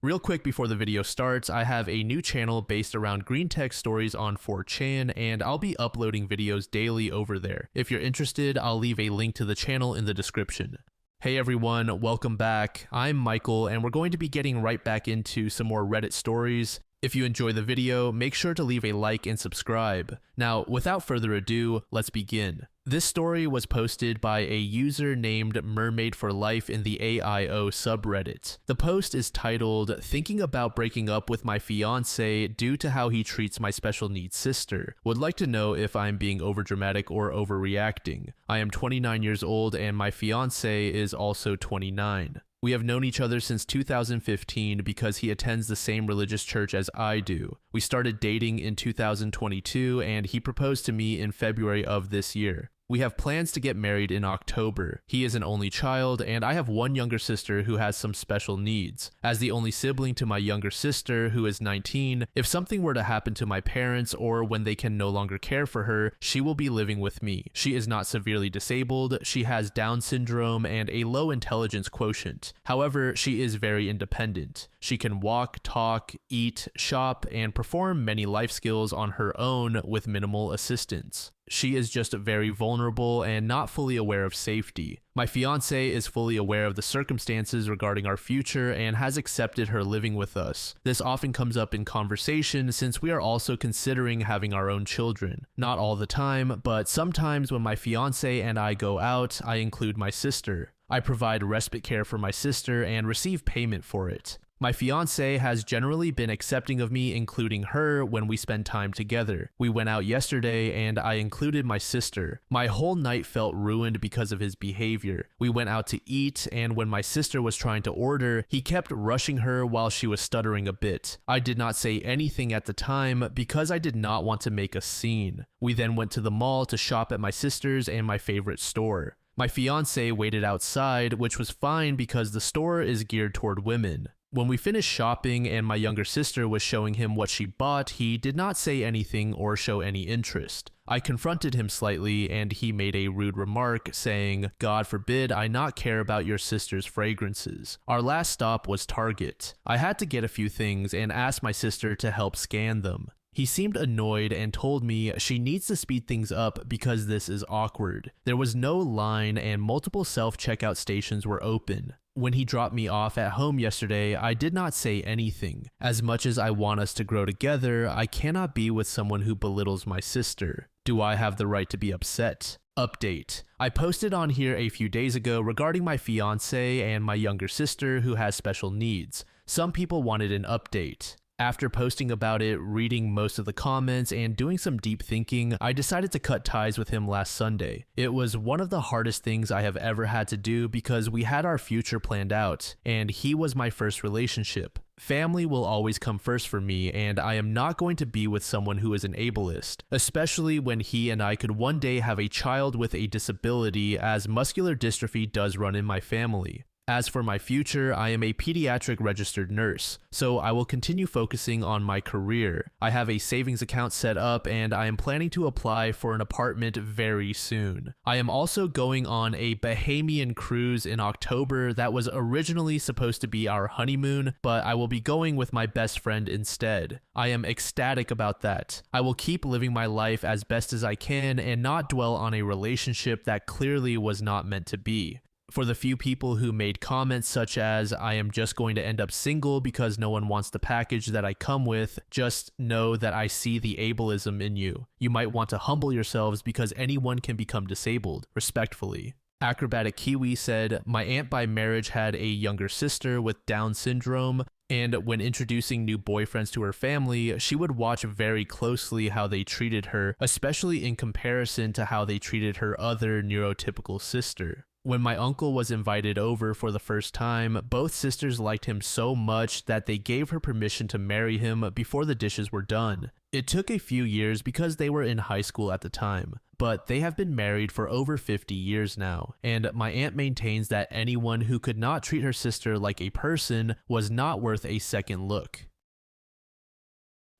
Real quick before the video starts, I have a new channel based around green tech stories on 4chan, and I'll be uploading videos daily over there. If you're interested, I'll leave a link to the channel in the description. Hey everyone, welcome back. I'm Michael, and we're going to be getting right back into some more Reddit stories. If you enjoy the video, make sure to leave a like and subscribe. Now, without further ado, let's begin. This story was posted by a user named Mermaid for Life in the AIO subreddit. The post is titled, "Thinking about breaking up with my fiance due to how he treats my special needs sister. Would like to know if I'm being overdramatic or overreacting. I am 29 years old and my fiance is also 29. We have known each other since 2015 because he attends the same religious church as I do. We started dating in 2022 and he proposed to me in February of this year. We have plans to get married in October. He is an only child, and I have one younger sister who has some special needs. As the only sibling to my younger sister, who is 19, if something were to happen to my parents or when they can no longer care for her, she will be living with me. She is not severely disabled, she has Down syndrome and a low intelligence quotient. However, she is very independent. She can walk, talk, eat, shop, and perform many life skills on her own with minimal assistance. She is just very vulnerable and not fully aware of safety. My fiance is fully aware of the circumstances regarding our future and has accepted her living with us. This often comes up in conversation since we are also considering having our own children. Not all the time, but sometimes when my fiance and I go out, I include my sister. I provide respite care for my sister and receive payment for it. My fiance has generally been accepting of me including her when we spend time together. We went out yesterday and I included my sister. My whole night felt ruined because of his behavior. We went out to eat, and when my sister was trying to order, he kept rushing her while she was stuttering a bit. I did not say anything at the time because I did not want to make a scene. We then went to the mall to shop at my sister's and my favorite store. My fiance waited outside, which was fine because the store is geared toward women. When we finished shopping and my younger sister was showing him what she bought, he did not say anything or show any interest. I confronted him slightly and he made a rude remark saying, "God forbid I not care about your sister's fragrances." Our last stop was Target. I had to get a few things and asked my sister to help scan them. He seemed annoyed and told me she needs to speed things up because this is awkward. There was no line and multiple self-checkout stations were open. When he dropped me off at home yesterday, I did not say anything. As much as I want us to grow together, I cannot be with someone who belittles my sister. Do I have the right to be upset? Update. I posted on here a few days ago regarding my fiance and my younger sister who has special needs. Some people wanted an update. After posting about it, reading most of the comments, and doing some deep thinking, I decided to cut ties with him last Sunday. It was one of the hardest things I have ever had to do because we had our future planned out, and he was my first relationship. Family will always come first for me, and I am not going to be with someone who is an ableist, especially when he and I could one day have a child with a disability, as muscular dystrophy does run in my family. As for my future, I am a pediatric registered nurse, so I will continue focusing on my career. I have a savings account set up and I am planning to apply for an apartment very soon. I am also going on a Bahamian cruise in October that was originally supposed to be our honeymoon, but I will be going with my best friend instead. I am ecstatic about that. I will keep living my life as best as I can and not dwell on a relationship that clearly was not meant to be. For the few people who made comments such as, "I am just going to end up single because no one wants the package that I come with," just know that I see the ableism in you. You might want to humble yourselves because anyone can become disabled, respectfully. Acrobatic Kiwi said, "My aunt by marriage had a younger sister with Down syndrome, and when introducing new boyfriends to her family, she would watch very closely how they treated her, especially in comparison to how they treated her other neurotypical sister. When my uncle was invited over for the first time, both sisters liked him so much that they gave her permission to marry him before the dishes were done. It took a few years because they were in high school at the time, but they have been married for over 50 years now, and my aunt maintains that anyone who could not treat her sister like a person was not worth a second look."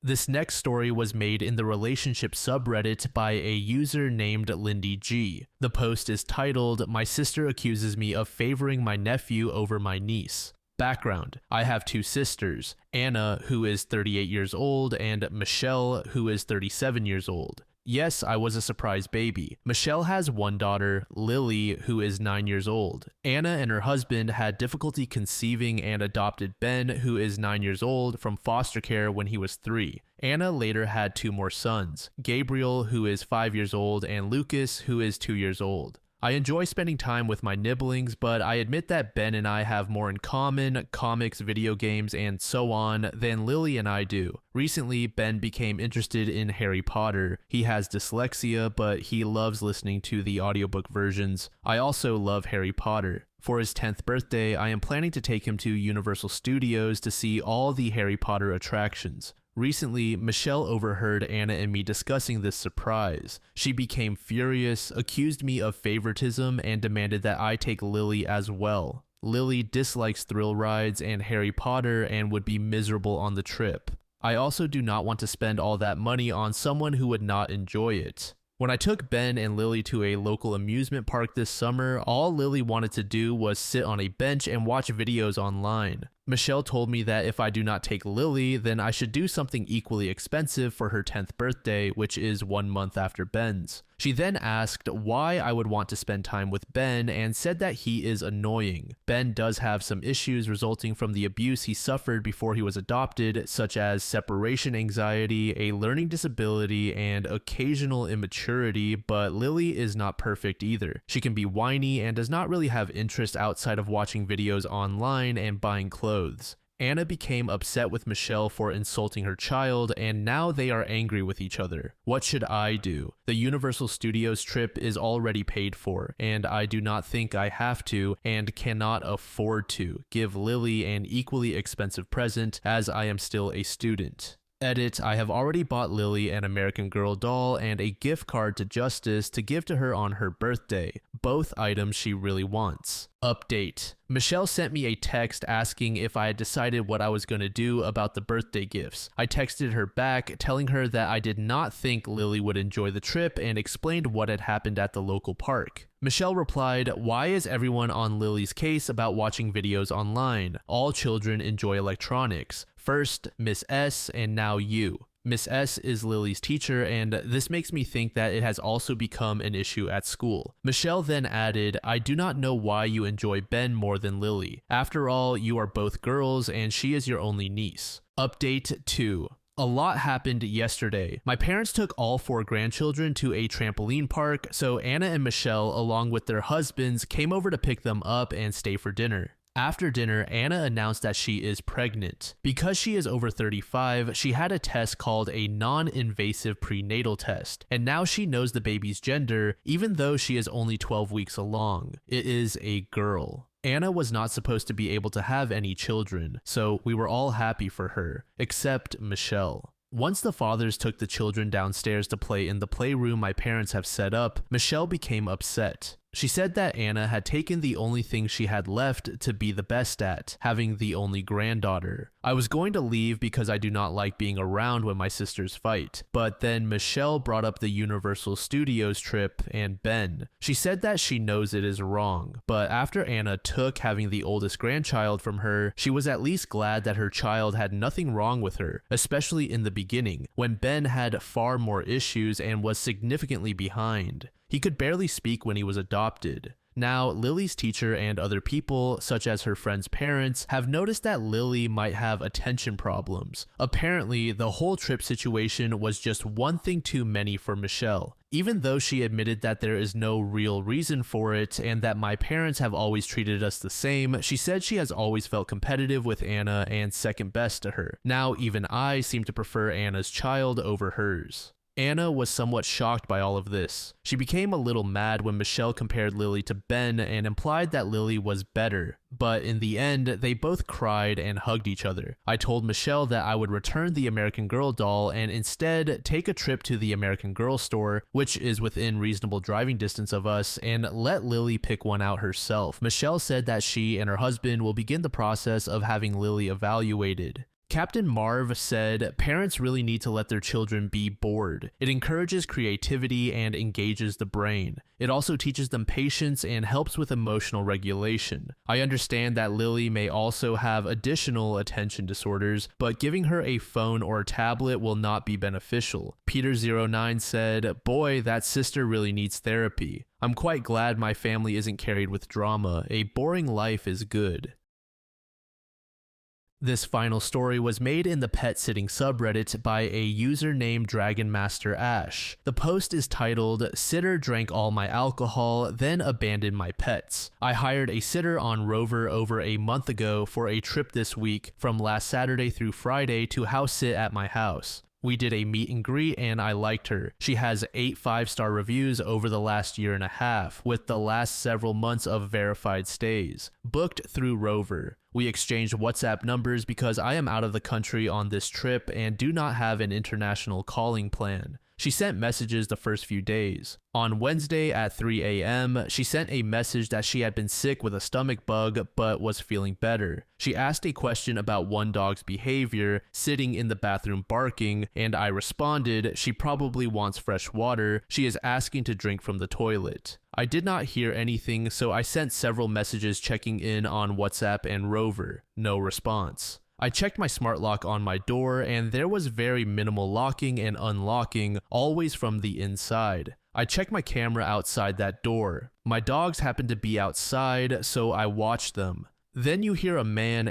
This next story was made in the relationship subreddit by a user named Lindy G. The post is titled, "My sister accuses me of favoring my nephew over my niece." Background: I have two sisters, Anna, who is 38 years old, and Michelle, who is 37 years old. Yes, I was a surprise baby. Michelle has one daughter, Lily, who is 9 years old. Anna and her husband had difficulty conceiving and adopted Ben, who is 9 years old, from foster care when he was 3. Anna later had 2 more sons, Gabriel, who is 5 years old, and Lucas, who is 2 years old. I enjoy spending time with my nibblings, but I admit that Ben and I have more in common, comics, video games, and so on, than Lily and I do. Recently, Ben became interested in Harry Potter. He has dyslexia, but he loves listening to the audiobook versions. I also love Harry Potter. For his 10th birthday, I am planning to take him to Universal Studios to see all the Harry Potter attractions. Recently, Michelle overheard Anna and me discussing this surprise. She became furious, accused me of favoritism, and demanded that I take Lily as well. Lily dislikes thrill rides and Harry Potter and would be miserable on the trip. I also do not want to spend all that money on someone who would not enjoy it. When I took Ben and Lily to a local amusement park this summer, all Lily wanted to do was sit on a bench and watch videos online. Michelle told me that if I do not take Lily, then I should do something equally expensive for her 10th birthday, which is 1 month after Ben's. She then asked why I would want to spend time with Ben and said that he is annoying. Ben does have some issues resulting from the abuse he suffered before he was adopted, such as separation anxiety, a learning disability, and occasional immaturity, but Lily is not perfect either. She can be whiny and does not really have interest outside of watching videos online and buying clothes. Anna became upset with Michelle for insulting her child, and now they are angry with each other. What should I do? The Universal Studios trip is already paid for, and I do not think I have to and cannot afford to give Lily an equally expensive present as I am still a student. Edit: I have already bought Lily an American Girl doll and a gift card to Justice to give to her on her birthday, both items she really wants. Update: Michelle sent me a text asking if I had decided what I was going to do about the birthday gifts. I texted her back telling her that I did not think Lily would enjoy the trip and explained what had happened at the local park. Michelle replied, "Why is everyone on Lily's case about watching videos online? All children enjoy electronics. First, Miss S, and now you." Miss S is Lily's teacher, and this makes me think that it has also become an issue at school. Michelle then added, "I do not know why you enjoy Ben more than Lily. After all, you are both girls, and she is your only niece." Update 2. A lot happened yesterday. My parents took all 4 grandchildren to a trampoline park, so Anna and Michelle, along with their husbands, came over to pick them up and stay for dinner. After dinner, Anna announced that she is pregnant. Because she is over 35, she had a test called a non-invasive prenatal test, and now she knows the baby's gender, even though she is only 12 weeks along. It is a girl. Anna was not supposed to be able to have any children, so we were all happy for her, except Michelle. Once the fathers took the children downstairs to play in the playroom my parents have set up, Michelle became upset. She said that Anna had taken the only thing she had left to be the best at, having the only granddaughter. I was going to leave because I do not like being around when my sisters fight, but then Michelle brought up the Universal Studios trip and Ben. She said that she knows it is wrong, but after Anna took having the oldest grandchild from her, she was at least glad that her child had nothing wrong with her, especially in the beginning, when Ben had far more issues and was significantly behind. He could barely speak when he was adopted. Now, Lily's teacher and other people, such as her friend's parents, have noticed that Lily might have attention problems. Apparently, the whole trip situation was just one thing too many for Michelle. Even though she admitted that there is no real reason for it and that my parents have always treated us the same, she said she has always felt competitive with Anna and second best to her. Now, even I seem to prefer Anna's child over hers. Anna was somewhat shocked by all of this. She became a little mad when Michelle compared Lily to Ben and implied that Lily was better, but in the end, they both cried and hugged each other. I told Michelle that I would return the American Girl doll and instead take a trip to the American Girl store, which is within reasonable driving distance of us, and let Lily pick one out herself. Michelle said that she and her husband will begin the process of having Lily evaluated. Captain Marv said, parents really need to let their children be bored. It encourages creativity and engages the brain. It also teaches them patience and helps with emotional regulation. I understand that Lily may also have additional attention disorders, but giving her a phone or tablet will not be beneficial. Peter09 said, boy, that sister really needs therapy. I'm quite glad my family isn't carried with drama. A boring life is good. This final story was made in the pet sitting subreddit by a user named Dragon Master Ash. The post is titled, Sitter drank all my alcohol, then abandoned my pets. I hired a sitter on Rover over a month ago for a trip this week from last Saturday through Friday to house sit at my house. We did a meet and greet and I liked her. She has 8 5-star reviews over the last year and a half, with the last several months of verified stays. Booked through Rover. We exchanged WhatsApp numbers because I am out of the country on this trip and do not have an international calling plan. She sent messages the first few days. On Wednesday at 3 a.m., she sent a message that she had been sick with a stomach bug but was feeling better. She asked a question about one dog's behavior, sitting in the bathroom barking, and I responded, she probably wants fresh water. She is asking to drink from the toilet. I did not hear anything, so I sent several messages checking in on WhatsApp and Rover. No response. I checked my smart lock on my door and there was very minimal locking and unlocking, always from the inside. I checked my camera outside that door. My dogs happened to be outside, so I watched them. Then you hear a man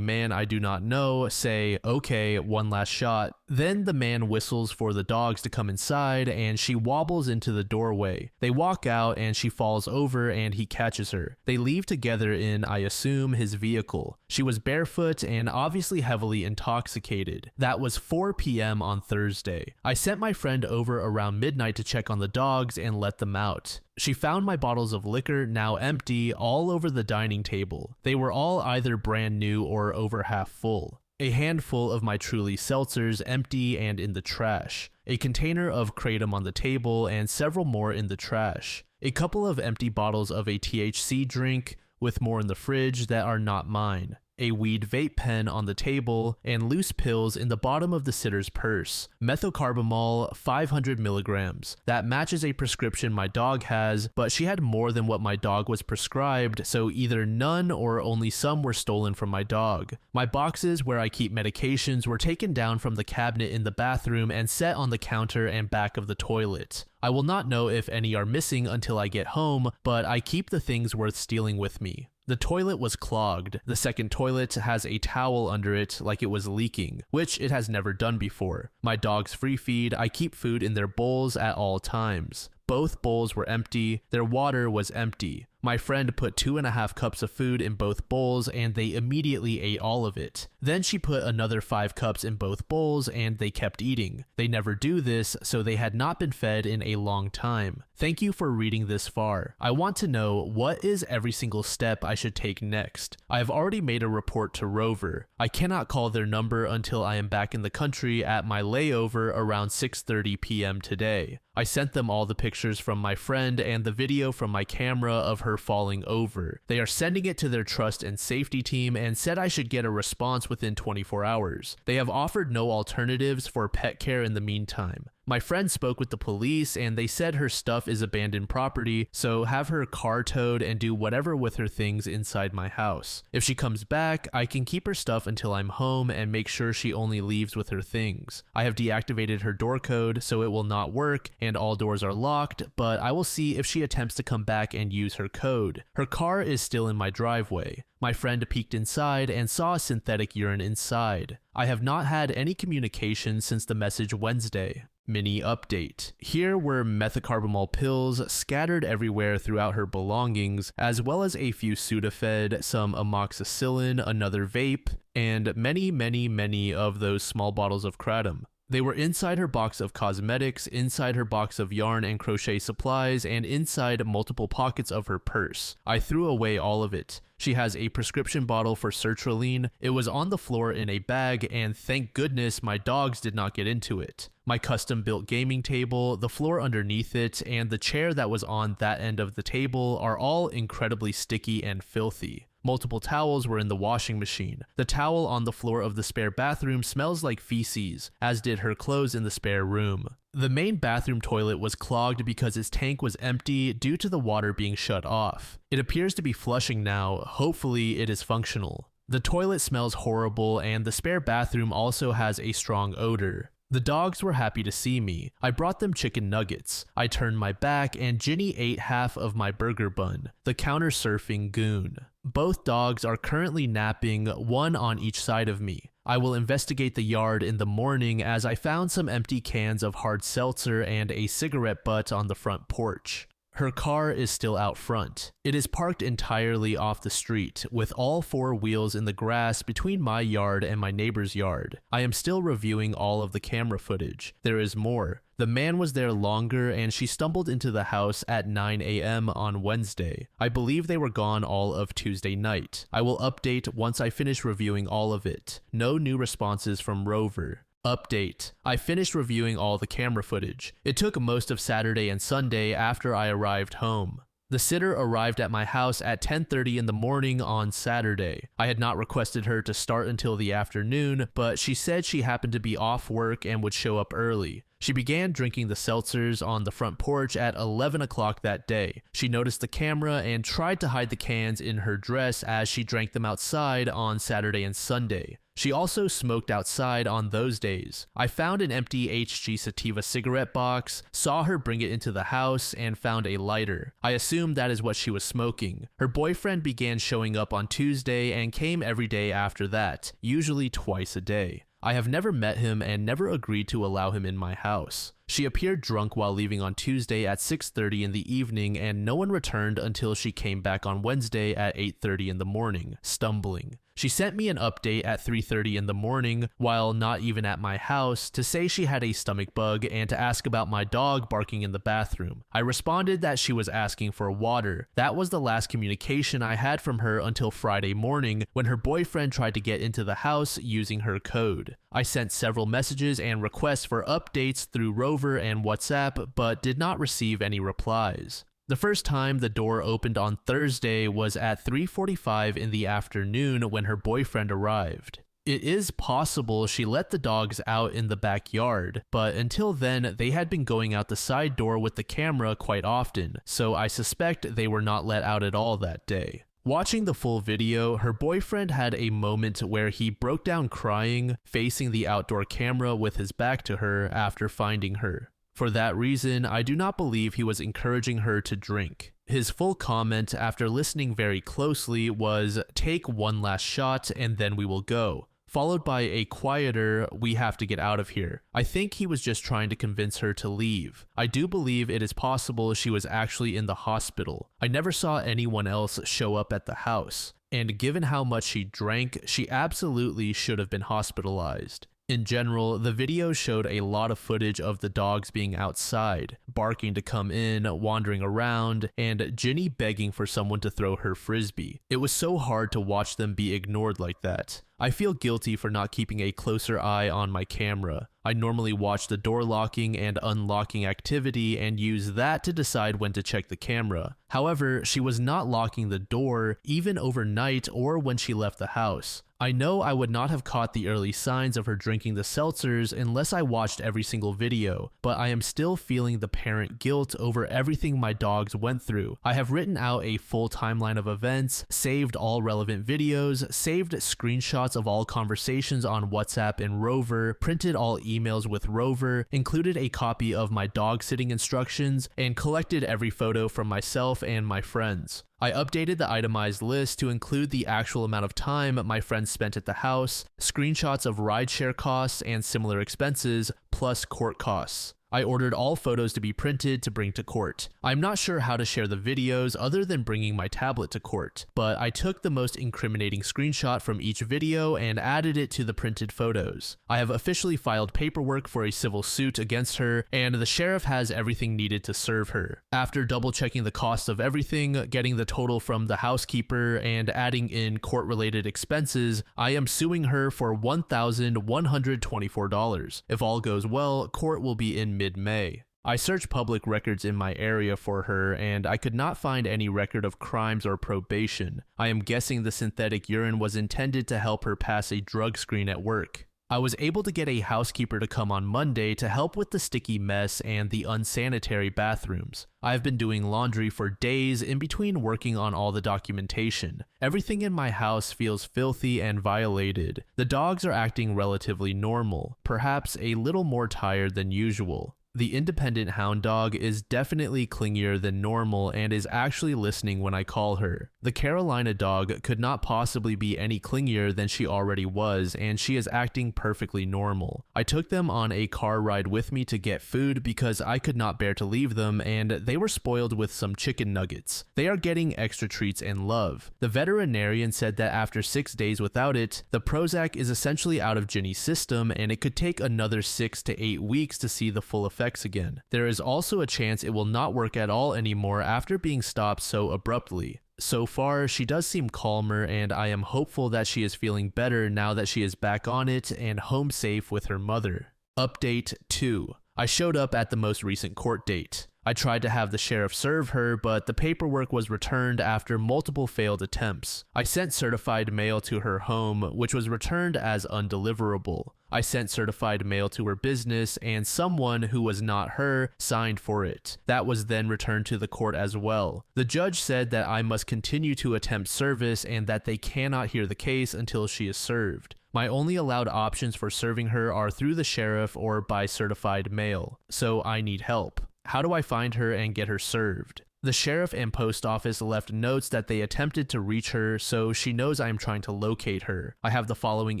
I do not know, say, okay, one last shot. Then the man whistles for the dogs to come inside and she wobbles into the doorway. They walk out and she falls over and he catches her. They leave together in, I assume, his vehicle. She was barefoot and obviously heavily intoxicated. That was 4 p.m. on Thursday. I sent my friend over around midnight to check on the dogs and let them out. She found my bottles of liquor, now empty, all over the dining table. They were all either brand new or over half full. A handful of my Truly seltzers empty and in the trash. A container of Kratom on the table and several more in the trash. A couple of empty bottles of a THC drink with more in the fridge that are not mine. A weed vape pen on the table, and loose pills in the bottom of the sitter's purse. Methocarbamol, 500 milligrams. That matches a prescription my dog has, but she had more than what my dog was prescribed, so either none or only some were stolen from my dog. My boxes where I keep medications were taken down from the cabinet in the bathroom and set on the counter and back of the toilet. I will not know if any are missing until I get home, but I keep the things worth stealing with me. The toilet was clogged. The second toilet has a towel under it like it was leaking, which it has never done before. My dogs free feed. I keep food in their bowls at all times. Both bowls were empty. Their water was empty. My friend put 2.5 cups of food in both bowls and they immediately ate all of it. Then she put another 5 cups in both bowls and they kept eating. They never do this, so they had not been fed in a long time. Thank you for reading this far. I want to know, what is every single step I should take next? I have already made a report to Rover. I cannot call their number until I am back in the country at my layover around 6:30 p.m. today. I sent them all the pictures from my friend and the video from my camera of her falling over. They are sending it to their trust and safety team and said I should get a response within 24 hours. They have offered no alternatives for pet care in the meantime. My friend spoke with the police and they said her stuff is abandoned property, so have her car towed and do whatever with her things inside my house. If she comes back, I can keep her stuff until I'm home and make sure she only leaves with her things. I have deactivated her door code so it will not work and all doors are locked, but I will see if she attempts to come back and use her code. Her car is still in my driveway. My friend peeked inside and saw a synthetic urine inside. I have not had any communication since the message Wednesday. Mini update. Here were methocarbamol pills scattered everywhere throughout her belongings, as well as a few Sudafed, some amoxicillin, another vape, and many of those small bottles of kratom. They were inside her box of cosmetics, inside her box of yarn and crochet supplies, and inside multiple pockets of her purse. I threw away all of it. She has a prescription bottle for sertraline. It was on the floor in a bag, and thank goodness my dogs did not get into it. My custom-built gaming table, the floor underneath it, and the chair that was on that end of the table are all incredibly sticky and filthy. Multiple towels were in the washing machine. The towel on the floor of the spare bathroom smells like feces, as did her clothes in the spare room. The main bathroom toilet was clogged because its tank was empty due to the water being shut off. It appears to be flushing now. Hopefully it is functional. The toilet smells horrible, and the spare bathroom also has a strong odor. The dogs were happy to see me. I brought them chicken nuggets. I turned my back and Ginny ate half of my burger bun, the counter-surfing goon. Both dogs are currently napping, one on each side of me. I will investigate the yard in the morning as I found some empty cans of hard seltzer and a cigarette butt on the front porch. Her car is still out front. It is parked entirely off the street, with all four wheels in the grass between my yard and my neighbor's yard. I am still reviewing all of the camera footage. There is more. The man was there longer and she stumbled into the house at 9 a.m. on Wednesday. I believe they were gone all of Tuesday night. I will update once I finish reviewing all of it. No new responses from Rover. Update. I finished reviewing all the camera footage. It took most of Saturday and Sunday after I arrived home. The sitter arrived at my house at 10:30 in the morning on Saturday. I had not requested her to start until the afternoon, but she said she happened to be off work and would show up early. She began drinking the seltzers on the front porch at 11 o'clock that day. She noticed the camera and tried to hide the cans in her dress as she drank them outside on Saturday and Sunday. She also smoked outside on those days. I found an empty HG Sativa cigarette box, saw her bring it into the house, and found a lighter. I assumed that is what she was smoking. Her boyfriend began showing up on Tuesday and came every day after that, usually twice a day. I have never met him and never agreed to allow him in my house. She appeared drunk while leaving on Tuesday at 6:30 in the evening, and no one returned until she came back on Wednesday at 8:30 in the morning, stumbling. She sent me an update at 3:30 in the morning, while not even at my house, to say she had a stomach bug and to ask about my dog barking in the bathroom. I responded that she was asking for water. That was the last communication I had from her until Friday morning, when her boyfriend tried to get into the house using her code. I sent several messages and requests for updates through Rover and WhatsApp, but did not receive any replies. The first time the door opened on Thursday was at 3:45 in the afternoon when her boyfriend arrived. It is possible she let the dogs out in the backyard, but until then they had been going out the side door with the camera quite often, so I suspect they were not let out at all that day. Watching the full video, her boyfriend had a moment where he broke down crying, facing the outdoor camera with his back to her after finding her. For that reason, I do not believe he was encouraging her to drink. His full comment after listening very closely was, "Take one last shot and then we will go," followed by a quieter, "We have to get out of here." I think he was just trying to convince her to leave. I do believe it is possible she was actually in the hospital. I never saw anyone else show up at the house, and given how much she drank, she absolutely should have been hospitalized. In general, the video showed a lot of footage of the dogs being outside, barking to come in, wandering around, and Ginny begging for someone to throw her frisbee. It was so hard to watch them be ignored like that. I feel guilty for not keeping a closer eye on my camera. I normally watch the door locking and unlocking activity and use that to decide when to check the camera. However, she was not locking the door, even overnight or when she left the house. I know I would not have caught the early signs of her drinking the seltzers unless I watched every single video, but I am still feeling the parent guilt over everything my dogs went through. I have written out a full timeline of events, saved all relevant videos, saved screenshots of all conversations on WhatsApp and Rover, printed all emails with Rover, included a copy of my dog sitting instructions, and collected every photo from myself and my friends. I updated the itemized list to include the actual amount of time my friends spent at the house, screenshots of rideshare costs and similar expenses, plus court costs. I ordered all photos to be printed to bring to court. I'm not sure how to share the videos other than bringing my tablet to court, but I took the most incriminating screenshot from each video and added it to the printed photos. I have officially filed paperwork for a civil suit against her, and the sheriff has everything needed to serve her. After double checking the cost of everything, getting the total from the housekeeper, and adding in court-related expenses, I am suing her for $1,124. If all goes well, court will be in mid-May. I searched public records in my area for her, and I could not find any record of crimes or probation. I am guessing the synthetic urine was intended to help her pass a drug screen at work. I was able to get a housekeeper to come on Monday to help with the sticky mess and the unsanitary bathrooms. I've been doing laundry for days in between working on all the documentation. Everything in my house feels filthy and violated. The dogs are acting relatively normal, perhaps a little more tired than usual. The independent hound dog is definitely clingier than normal and is actually listening when I call her. The Carolina dog could not possibly be any clingier than she already was, and she is acting perfectly normal. I took them on a car ride with me to get food because I could not bear to leave them, and they were spoiled with some chicken nuggets. They are getting extra treats and love. The veterinarian said that after 6 days without it, the Prozac is essentially out of Ginny's system, and it could take another 6 to 8 weeks to see the full effect again. There is also a chance it will not work at all anymore after being stopped so abruptly. So far, she does seem calmer, and I am hopeful that she is feeling better now that she is back on it and home safe with her mother. Update 2. I showed up at the most recent court date. I tried to have the sheriff serve her, but the paperwork was returned after multiple failed attempts. I sent certified mail to her home, which was returned as undeliverable. I sent certified mail to her business, and someone who was not her signed for it. That was then returned to the court as well. The judge said that I must continue to attempt service and that they cannot hear the case until she is served. My only allowed options for serving her are through the sheriff or by certified mail, so I need help. How do I find her and get her served? The sheriff and post office left notes that they attempted to reach her, so she knows I am trying to locate her. I have the following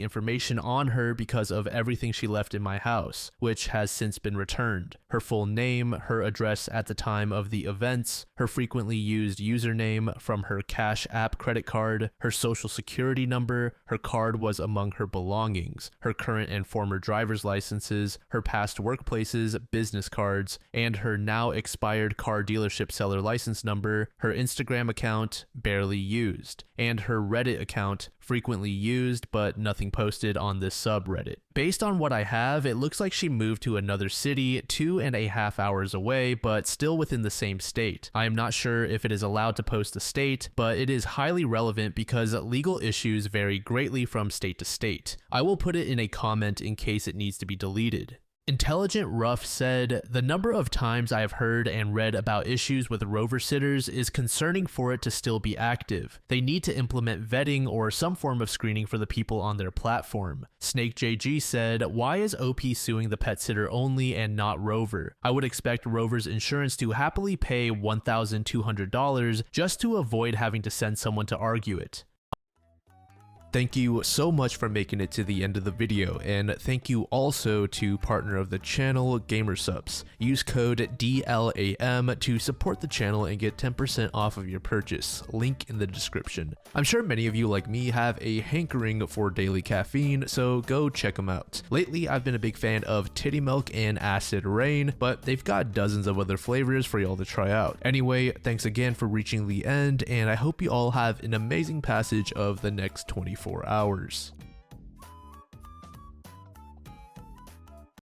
information on her because of everything she left in my house, which has since been returned. Her full name, her address at the time of the events, her frequently used username from her Cash App credit card, her social security number, her card was among her belongings, her current and former driver's licenses, her past workplaces, business cards, and her now expired car dealership seller license number, her Instagram account, barely used, and her Reddit account, frequently used but nothing posted on this subreddit. Based on what I have, it looks like she moved to another city 2.5 hours away, but still within the same state. I am not sure if it is allowed to post the state, but it is highly relevant because legal issues vary greatly from state to state. I will put it in a comment in case it needs to be deleted. Intelligent Rough said, "The number of times I have heard and read about issues with rover sitters is concerning for it to still be active. They need to implement vetting or some form of screening for the people on their platform." Snake JG said, "Why is OP suing the pet sitter only and not Rover? I would expect Rover's insurance to happily pay $1,200 just to avoid having to send someone to argue it." Thank you so much for making it to the end of the video, and thank you also to partner of the channel, GamerSupps. Use code DLAM to support the channel and get 10% off of your purchase, link in the description. I'm sure many of you like me have a hankering for daily caffeine, so go check them out. Lately, I've been a big fan of Titty Milk and Acid Rain, but they've got dozens of other flavors for y'all to try out. Anyway, thanks again for reaching the end, and I hope you all have an amazing passage of the next 24 hours.